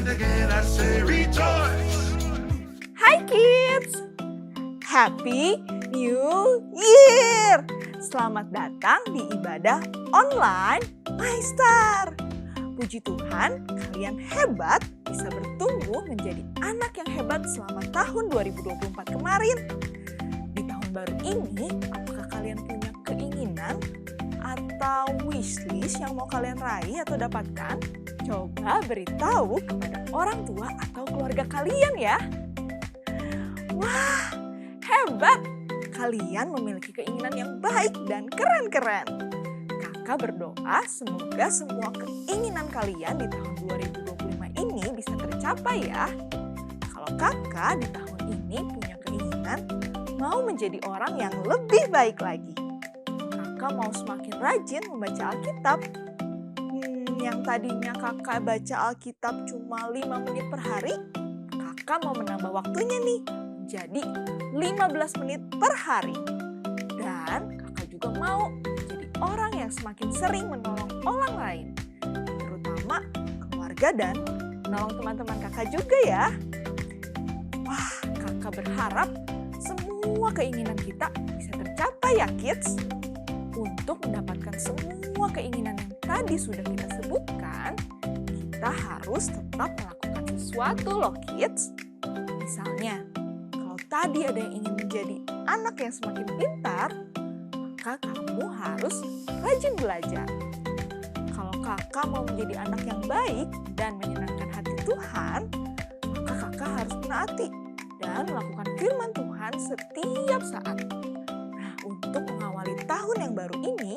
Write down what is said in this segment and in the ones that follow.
and again I say rejoice. Hai kids, Happy New Year! Selamat datang di ibadah online Maistar. Puji Tuhan, kalian hebat bisa bertumbuh menjadi anak yang hebat selama tahun 2024 kemarin. Di tahun baru ini, apakah kalian punya keinginan atau wishlist yang mau kalian raih atau dapatkan? Coba beritahu kepada orang tua atau keluarga kalian ya. Wah, hebat! Kalian memiliki keinginan yang baik dan keren-keren. Kakak berdoa semoga semua keinginan kalian di tahun 2025 ini bisa tercapai ya. Kalau kakak di tahun ini punya keinginan mau menjadi orang yang lebih baik lagi. Kakak mau semakin rajin membaca Alkitab. Yang tadinya kakak baca Alkitab cuma 5 menit per hari, kakak mau menambah waktunya nih jadi 15 menit per hari. Dan kakak juga mau jadi orang yang semakin sering menolong orang lain, terutama keluarga dan menolong teman-teman kakak juga ya. Wah, kakak berharap semua keinginan kita bisa tercapai ya kids. Untuk mendapatkan semua keinginan yang tadi sudah kita sebutkan, kita harus tetap melakukan sesuatu loh kids. Misalnya, kalau tadi ada yang ingin menjadi anak yang semakin pintar, maka kamu harus rajin belajar. Kalau kakak mau menjadi anak yang baik dan menyenangkan hati Tuhan, maka kakak harus menaati dan melakukan firman Tuhan setiap saat. Nah, untuk mengawali tahun yang baru ini,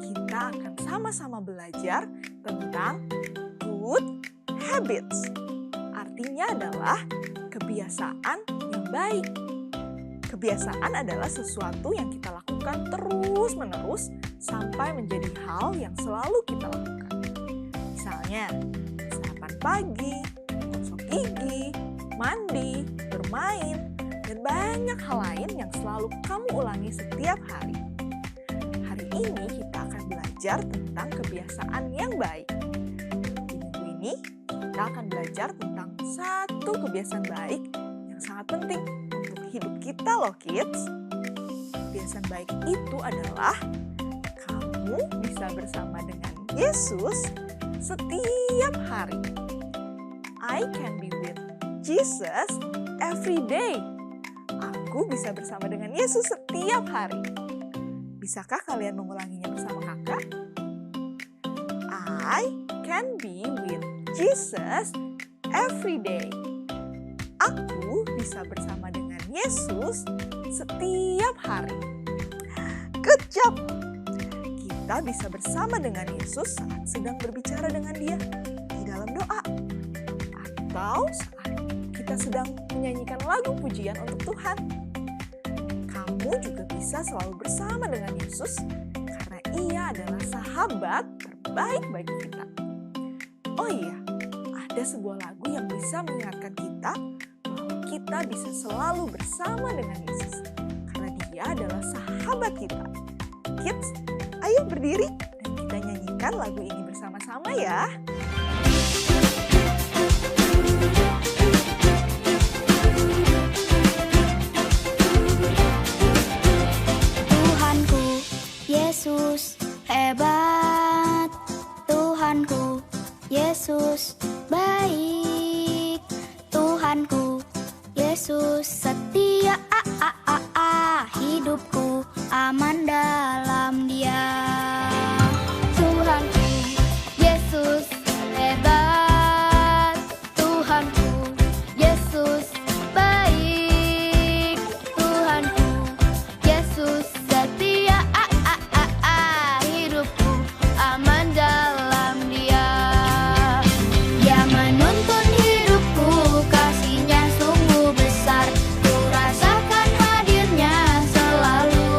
kita akan sama-sama belajar tentang good habits. Artinya adalah kebiasaan yang baik. Kebiasaan adalah sesuatu yang kita lakukan terus-menerus sampai menjadi hal yang selalu kita lakukan. Misalnya, sarapan pagi, gosok gigi, mandi, bermain, dan banyak hal lain yang selalu kamu ulangi setiap hari. Hari ini kita akan belajar tentang kebiasaan yang baik. Di minggu ini, kita akan belajar tentang satu kebiasaan baik yang sangat penting untuk hidup kita loh kids. Kebiasaan baik itu adalah kamu bisa bersama dengan Yesus setiap hari. I can be with Jesus every day. Aku bisa bersama dengan Yesus setiap hari. Bisakah kalian mengulanginya bersama kakak? I can be with Jesus every day. Aku bisa bersama dengan Yesus setiap hari. Good job! Kita bisa bersama dengan Yesus saat sedang berbicara dengan Dia di dalam doa. Atau saat kita sedang menyanyikan lagu pujian untuk Tuhan. Kamu juga bisa selalu bersama dengan Yesus karena Ia adalah sahabat terbaik bagi kita. Oh iya, ada sebuah lagu yang bisa mengingatkan kita bahwa kita bisa selalu bersama dengan Yesus karena Dia adalah sahabat kita. Kids, ayo berdiri dan kita nyanyikan lagu ini bersama-sama ya. Yesus hebat, Tuhanku Yesus baik, Tuhanku Yesus setia, hidupku aman dalam Dia. Tuhanku Yesus hebat, Tuhanku Yesus baik, Tuhanku Yesus setia, hidupku aman dalam Dia. Dia menuntun hidupku, kasih-Nya sungguh besar, ku rasakan hadir-Nya selalu.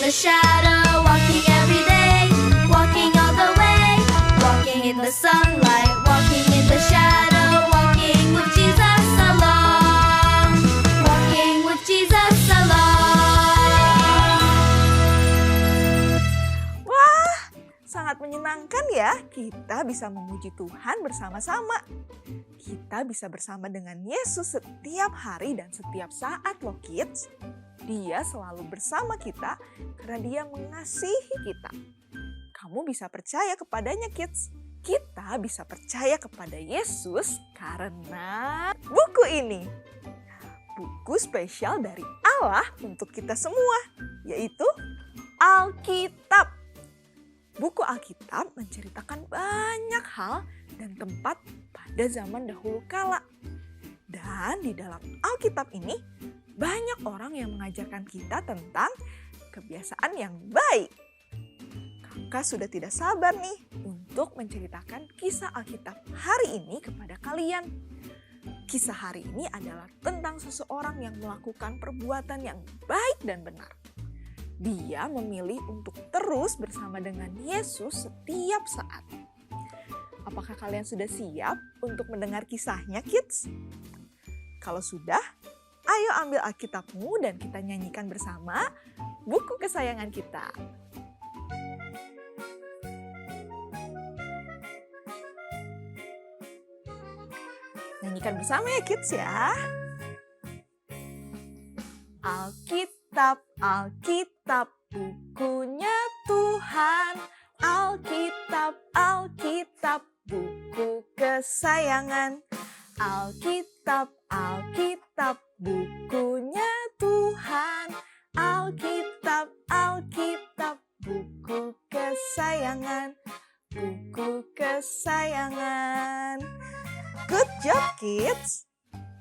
the shadow, walking every day, walking all the way, walking in the sunlight, walking in the shadow, walking with Jesus along, walking with Jesus along. Wah, sangat menyenangkan ya kita bisa memuji Tuhan bersama-sama. Kita bisa bersama dengan Yesus setiap hari dan setiap saat loh kids. Dia selalu bersama kita karena dia mengasihi kita. Kamu bisa percaya kepadanya kids. Kita bisa percaya kepada Yesus karena buku ini. Buku spesial dari Allah untuk kita semua, yaitu Alkitab. Buku Alkitab menceritakan banyak hal dan tempat pada zaman dahulu kala. Dan di dalam Alkitab ini banyak orang yang mengajarkan kita tentang kebiasaan yang baik. Kakak sudah tidak sabar nih untuk menceritakan kisah Alkitab hari ini kepada kalian. Kisah hari ini adalah tentang seseorang yang melakukan perbuatan yang baik dan benar. Dia memilih untuk terus bersama dengan Yesus setiap saat. Apakah kalian sudah siap untuk mendengar kisahnya, kids? Kalau sudah, ayo ambil Alkitabmu dan kita nyanyikan bersama buku kesayangan kita. Nyanyikan bersama ya, kids ya. Alkitab, Alkitab, bukunya Tuhan. Alkitab, Alkitab, buku kesayangan. Alkitab, Alkitab, bukunya Tuhan. Alkitab, Alkitab, buku kesayangan. Buku kesayangan. Good job, kids!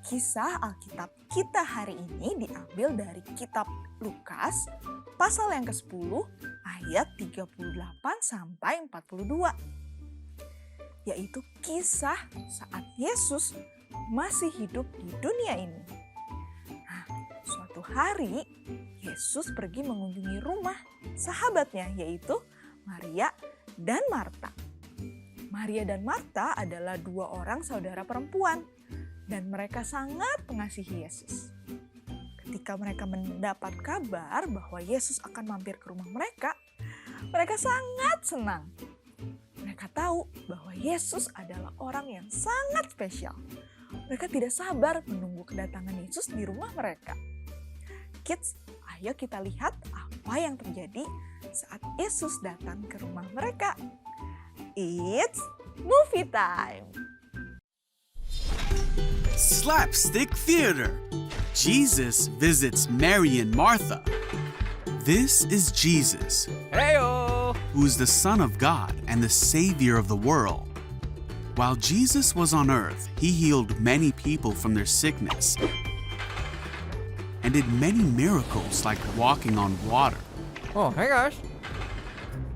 Kisah Alkitab kita hari ini diambil dari kitab Lukas pasal yang ke-10 ayat 38 sampai 42. Yaitu kisah saat Yesus masih hidup di dunia ini. Nah, suatu hari Yesus pergi mengunjungi rumah sahabatnya yaitu Maria dan Marta. Maria dan Marta adalah dua orang saudara perempuan. Dan mereka sangat mengasihi Yesus. Ketika mereka mendapat kabar bahwa Yesus akan mampir ke rumah mereka sangat senang. Mereka tahu bahwa Yesus adalah orang yang sangat spesial. Mereka tidak sabar menunggu kedatangan Yesus di rumah mereka. Kids, ayo kita lihat apa yang terjadi saat Yesus datang ke rumah mereka. It's movie time! Slapstick Theater. Jesus visits Mary and Martha. This is Jesus, Heyo! who's the Son of God and the Savior of the world. While Jesus was on earth, he healed many people from their sickness and did many miracles like walking on water. Oh, hey guys.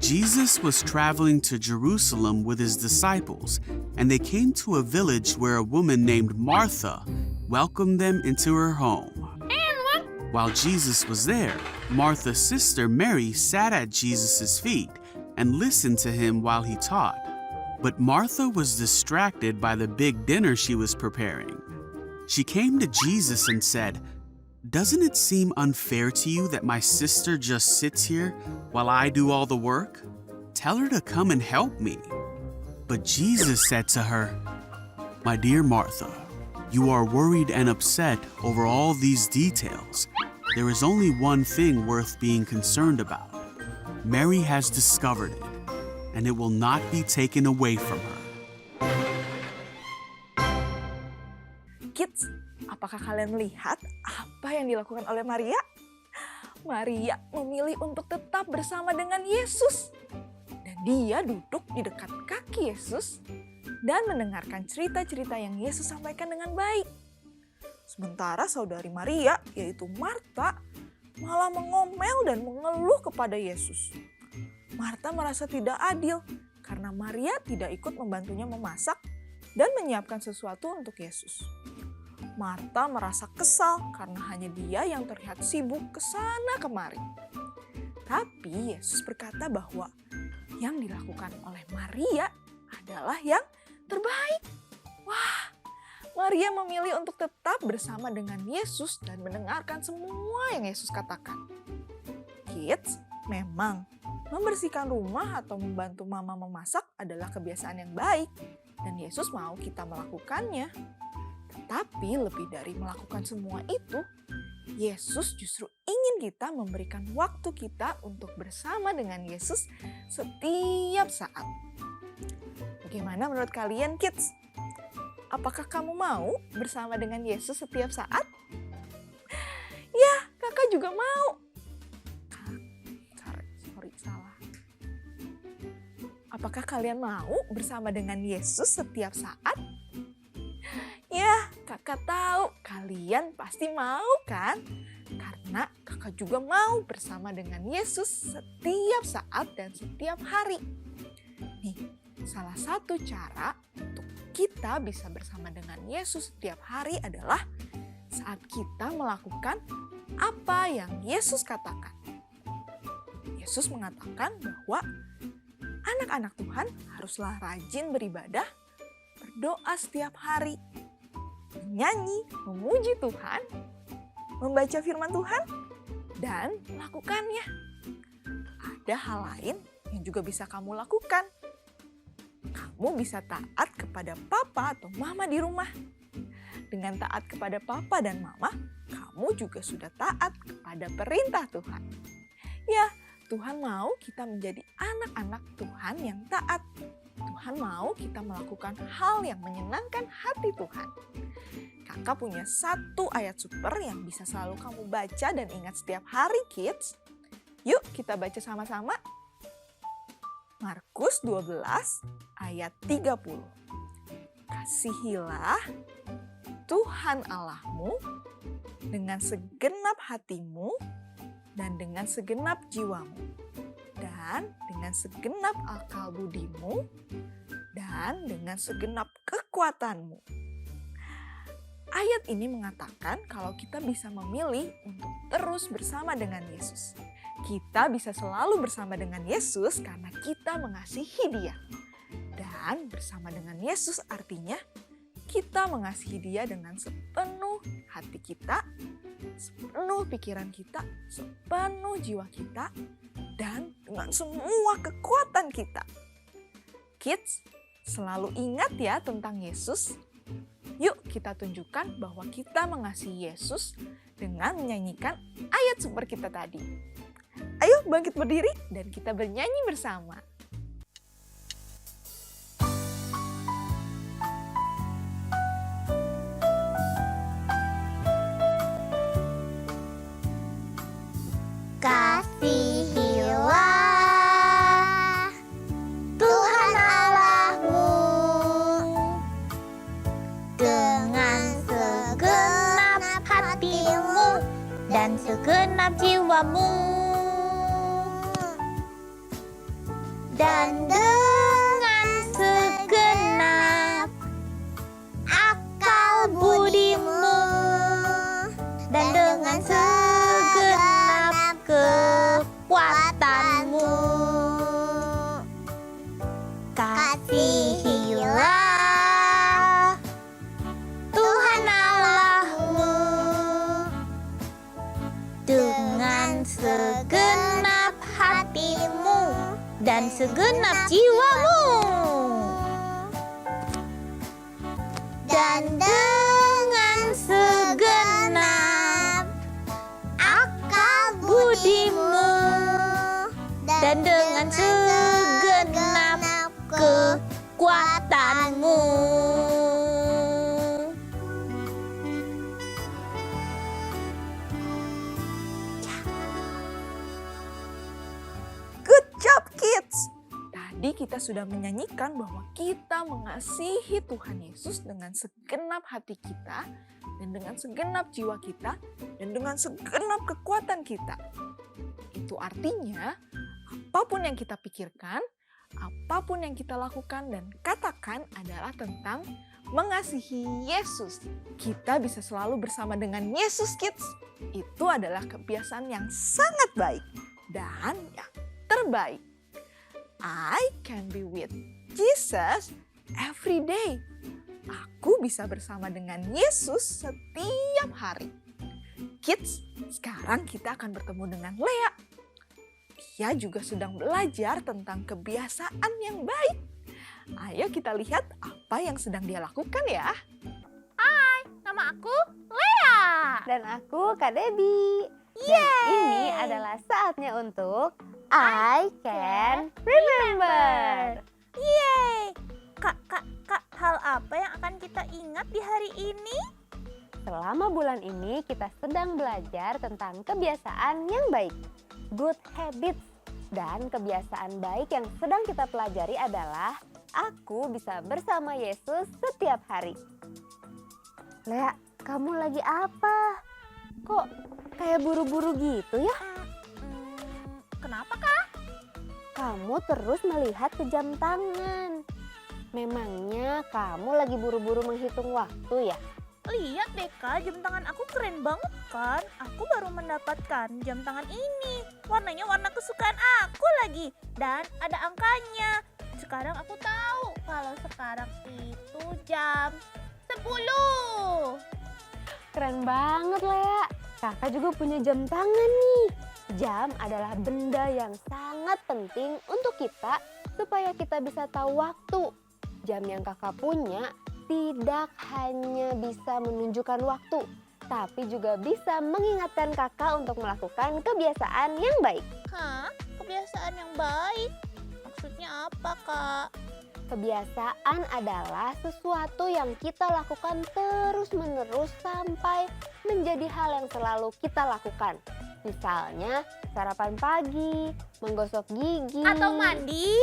Jesus was traveling to Jerusalem with his disciples, and they came to a village where a woman named Martha welcomed them into her home. While Jesus was there, Martha's sister Mary sat at Jesus' feet and listened to him while he taught. But Martha was distracted by the big dinner she was preparing. She came to Jesus and said, "Doesn't it seem unfair to you that my sister just sits here while I do all the work? Tell her to come and help me." But Jesus said to her, "My dear Martha, you are worried and upset over all these details. There is only one thing worth being concerned about. Mary has discovered it, and it will not be taken away from her." Kids, apakah kalian melihat apa yang dilakukan oleh Maria? Maria memilih untuk tetap bersama dengan Yesus. Dan dia duduk di dekat kaki Yesus dan mendengarkan cerita-cerita yang Yesus sampaikan dengan baik. Sementara saudari Maria, yaitu Marta, malah mengomel dan mengeluh kepada Yesus. Marta merasa tidak adil karena Maria tidak ikut membantunya memasak dan menyiapkan sesuatu untuk Yesus. Marta merasa kesal karena hanya dia yang terlihat sibuk ke sana kemari. Tapi Yesus berkata bahwa yang dilakukan oleh Maria adalah yang terbaik. Wah, Maria memilih untuk tetap bersama dengan Yesus dan mendengarkan semua yang Yesus katakan. Kids, memang membersihkan rumah atau membantu mama memasak adalah kebiasaan yang baik dan Yesus mau kita melakukannya. Tetapi lebih dari melakukan semua itu, Yesus justru ingin kita memberikan waktu kita untuk bersama dengan Yesus setiap saat. Bagaimana menurut kalian, kids? Apakah kamu mau bersama dengan Yesus setiap saat? Ya, kakak juga mau. Salah. Apakah kalian mau bersama dengan Yesus setiap saat? Ya, kakak tahu kalian pasti mau kan? Karena kakak juga mau bersama dengan Yesus setiap saat dan setiap hari. Nih, salah satu cara untuk kita bisa bersama dengan Yesus setiap hari adalah saat kita melakukan apa yang Yesus katakan. Yesus mengatakan bahwa anak-anak Tuhan haruslah rajin beribadah, berdoa setiap hari, menyanyi, memuji Tuhan, membaca firman Tuhan, dan melakukannya. Ada hal lain yang juga bisa kamu lakukan. Kamu bisa taat kepada papa atau mama di rumah. Dengan taat kepada papa dan mama, kamu juga sudah taat kepada perintah Tuhan. Ya, Tuhan mau kita menjadi anak-anak Tuhan yang taat. Tuhan mau kita melakukan hal yang menyenangkan hati Tuhan. Kakak punya satu ayat super yang bisa selalu kamu baca dan ingat setiap hari, kids. Yuk kita baca sama-sama. Markus 12 ayat 30. Kasihilah Tuhan Allahmu dengan segenap hatimu dan dengan segenap jiwamu, dan dengan segenap akal budimu, dan dengan segenap kekuatanmu. Ayat ini mengatakan kalau kita bisa memilih untuk terus bersama dengan Yesus. Kita bisa selalu bersama dengan Yesus karena kita mengasihi Dia. Dan bersama dengan Yesus artinya kita mengasihi Dia dengan sepenuh hati kita, sepenuh pikiran kita, sepenuh jiwa kita, dan dengan semua kekuatan kita. Kids, selalu ingat ya tentang Yesus. Yuk kita tunjukkan bahwa kita mengasihi Yesus dengan menyanyikan ayat super kita tadi. Ayo bangkit berdiri dan kita bernyanyi bersama. Kasihilah Tuhan Allahmu dengan segenap hatimu dan segenap jiwamu, dan dengan segenap akal budimu, dan dengan segenap kekuatanmu. Kasihilah Tuhan Allahmu dengan segenap hatimu dan segenap jiwamu, dan dengan segenap akal budimu, dan dengan segenap kekuatanmu. Good job, kids! Tadi kita sudah menyanyikan bahwa kita mengasihi Tuhan Yesus dengan segenap hati kita, dan dengan segenap jiwa kita, dan dengan segenap kekuatan kita. Itu artinya, apapun yang kita pikirkan, apapun yang kita lakukan dan katakan adalah tentang mengasihi Yesus. Kita bisa selalu bersama dengan Yesus, kids. Itu adalah kebiasaan yang sangat baik. dan yang terbaik. I can be with Jesus every day. Aku bisa bersama dengan Yesus setiap hari. Kids, sekarang kita akan bertemu dengan Lea. Dia juga sedang belajar tentang kebiasaan yang baik. Ayo kita lihat apa yang sedang dia lakukan ya. Nama aku Lea. Dan aku Kak Debbie. Dan ini adalah saatnya untuk I Can Remember. Yeay. Kak, hal apa yang akan kita ingat di hari ini? Selama bulan ini kita sedang belajar tentang kebiasaan yang baik, good habits. Dan kebiasaan baik yang sedang kita pelajari adalah aku bisa bersama Yesus setiap hari. Lea, kamu lagi apa? Kok kayak buru-buru gitu ya? Kenapa, Kak? Kamu terus melihat ke jam tangan. Memangnya kamu lagi buru-buru menghitung waktu ya? Lihat deh, Kak, jam tangan aku keren banget kan? Aku baru mendapatkan jam tangan ini. Warnanya warna kesukaan aku lagi. Dan ada angkanya. Sekarang aku tahu kalau sekarang itu jam 10. Keren banget, Lea. Kakak juga punya jam tangan nih. Jam adalah benda yang sangat penting untuk kita supaya kita bisa tahu waktu. Jam yang kakak punya tidak hanya bisa menunjukkan waktu, tapi juga bisa mengingatkan kakak untuk melakukan kebiasaan yang baik. Hah? Kebiasaan yang baik? Maksudnya apa, Kak? Kebiasaan adalah sesuatu yang kita lakukan terus-menerus sampai menjadi hal yang selalu kita lakukan. Misalnya sarapan pagi, menggosok gigi, Atau mandi?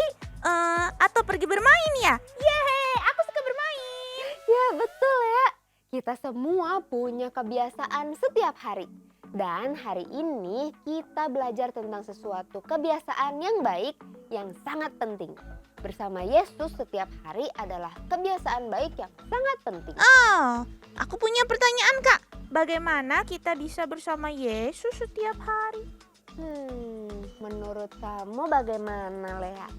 Atau pergi bermain ya? Yeay, aku suka bermain. Ya betul ya, kita semua punya kebiasaan setiap hari. Dan hari ini kita belajar tentang sesuatu kebiasaan yang baik yang sangat penting. Bersama Yesus setiap hari adalah kebiasaan baik yang sangat penting. Oh, aku punya pertanyaan, Kak. Bagaimana kita bisa bersama Yesus setiap hari? Menurut kamu bagaimana, Lea?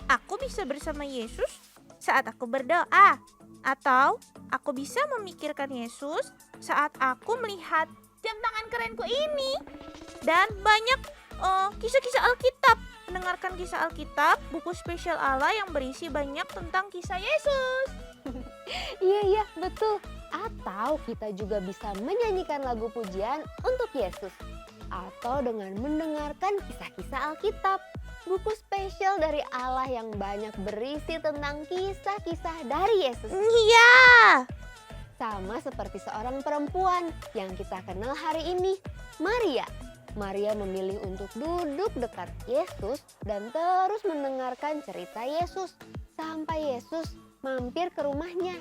Aku bisa bersama Yesus saat aku berdoa. Atau aku bisa memikirkan Yesus saat aku melihat jam tangan kerenku ini. Dan banyak kisah-kisah Alkitab. Mendengarkan kisah Alkitab, buku spesial Allah yang berisi banyak tentang kisah Yesus. Iya, betul. Atau kita juga bisa menyanyikan lagu pujian untuk Yesus. Atau dengan mendengarkan kisah-kisah Alkitab. Buku spesial dari Allah yang banyak berisi tentang kisah-kisah dari Yesus. Iya. Sama seperti seorang perempuan yang kita kenal hari ini, Maria. Maria memilih untuk duduk dekat Yesus dan terus mendengarkan cerita Yesus sampai Yesus mampir ke rumahnya.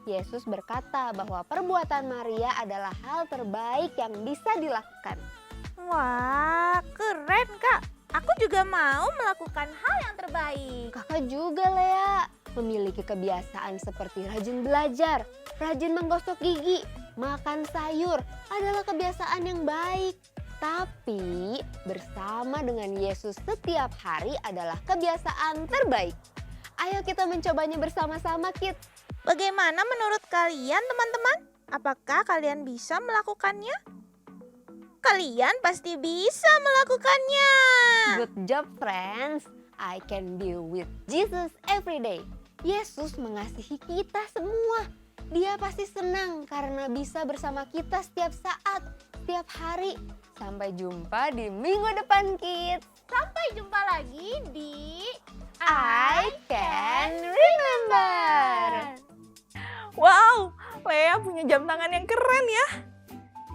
Yesus berkata bahwa perbuatan Maria adalah hal terbaik yang bisa dilakukan. Wah, keren, Kak. Aku juga mau melakukan hal yang terbaik. Kakak juga, Lea, memiliki kebiasaan seperti rajin belajar, rajin menggosok gigi, makan sayur adalah kebiasaan yang baik. Tapi bersama dengan Yesus setiap hari adalah kebiasaan terbaik. Ayo kita mencobanya bersama-sama, kids. Bagaimana menurut kalian, teman-teman? Apakah kalian bisa melakukannya? Kalian pasti bisa melakukannya. Good job, friends. I can be with Jesus every day. Yesus mengasihi kita semua. Dia pasti senang karena bisa bersama kita setiap saat, setiap hari. Sampai jumpa di minggu depan, kids. Sampai jumpa lagi di I Can Remember. Wow, Lea punya jam tangan yang keren ya.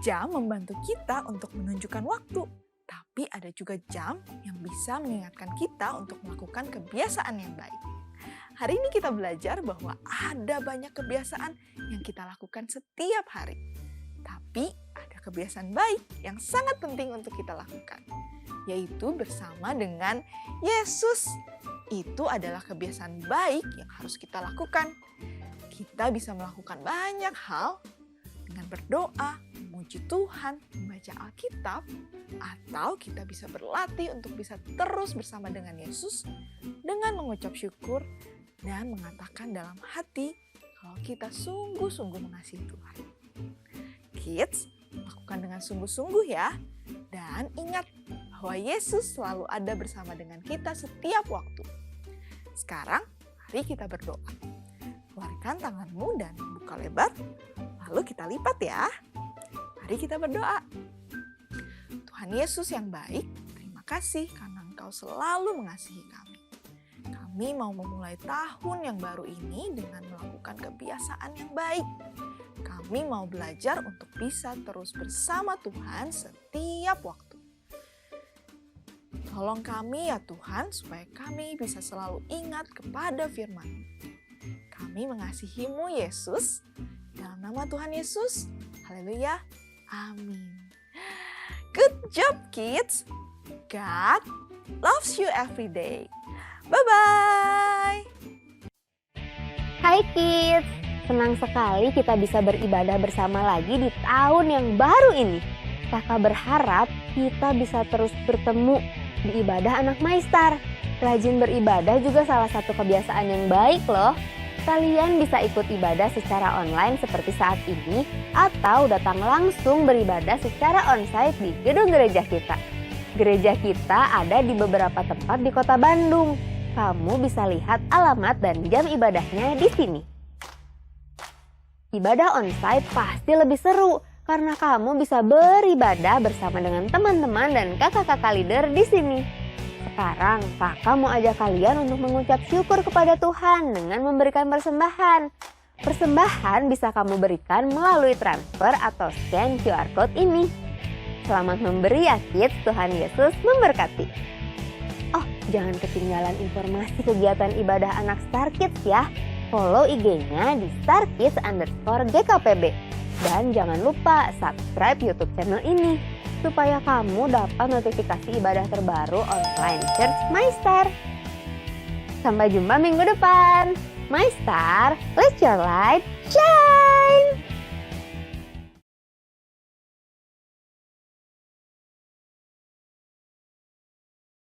Jam membantu kita untuk menunjukkan waktu. Tapi ada juga jam yang bisa mengingatkan kita untuk melakukan kebiasaan yang baik. Hari ini kita belajar bahwa ada banyak kebiasaan yang kita lakukan setiap hari. Tapi ada kebiasaan baik yang sangat penting untuk kita lakukan, yaitu bersama dengan Yesus. Itu adalah kebiasaan baik yang harus kita lakukan. Kita bisa melakukan banyak hal dengan berdoa, memuji memuji Tuhan, membaca Alkitab, atau kita bisa berlatih untuk bisa terus bersama dengan Yesus dengan mengucap syukur dan mengatakan dalam hati kalau kita sungguh-sungguh mengasihi Tuhan. Kids, lakukan dengan sungguh-sungguh ya. Dan ingat bahwa Yesus selalu ada bersama dengan kita setiap waktu. Sekarang, mari kita berdoa. Keluarkan tanganmu dan buka lebar, lalu kita lipat ya. Mari kita berdoa. Tuhan Yesus yang baik, terima kasih karena Engkau selalu mengasihi kami. Kami mau memulai tahun yang baru ini dengan melakukan kebiasaan yang baik. Kami mau belajar untuk bisa terus bersama Tuhan setiap waktu. Tolong kami ya Tuhan supaya kami bisa selalu ingat kepada firman-Mu. Kami mengasihi-Mu Yesus. Dalam nama Tuhan Yesus. Haleluya. Amin. Good job kids. God loves you every day. Bye-bye. Hai kids, senang sekali kita bisa beribadah bersama lagi di tahun yang baru ini. Kakak berharap kita bisa terus bertemu di ibadah anak Maistar. Rajin beribadah juga salah satu kebiasaan yang baik loh. Kalian bisa ikut ibadah secara online seperti saat ini atau datang langsung beribadah secara onsite di gedung gereja kita. Gereja kita ada di beberapa tempat di Kota Bandung. Kamu bisa lihat alamat dan jam ibadahnya di sini. Ibadah onsite pasti lebih seru karena kamu bisa beribadah bersama dengan teman-teman dan kakak-kakak leader di sini. Sekarang kakak mau ajak kalian untuk mengucap syukur kepada Tuhan dengan memberikan persembahan. Persembahan bisa kamu berikan melalui transfer atau scan QR Code ini. Selamat memberi ya kids, Tuhan Yesus memberkati. Oh, jangan ketinggalan informasi kegiatan ibadah anak Star Kids ya. Follow IG-nya di starkids_GKPB. Dan jangan lupa subscribe YouTube channel ini supaya kamu dapat notifikasi ibadah terbaru online Church Maistar. Sampai jumpa minggu depan. Maistar, let your light shine!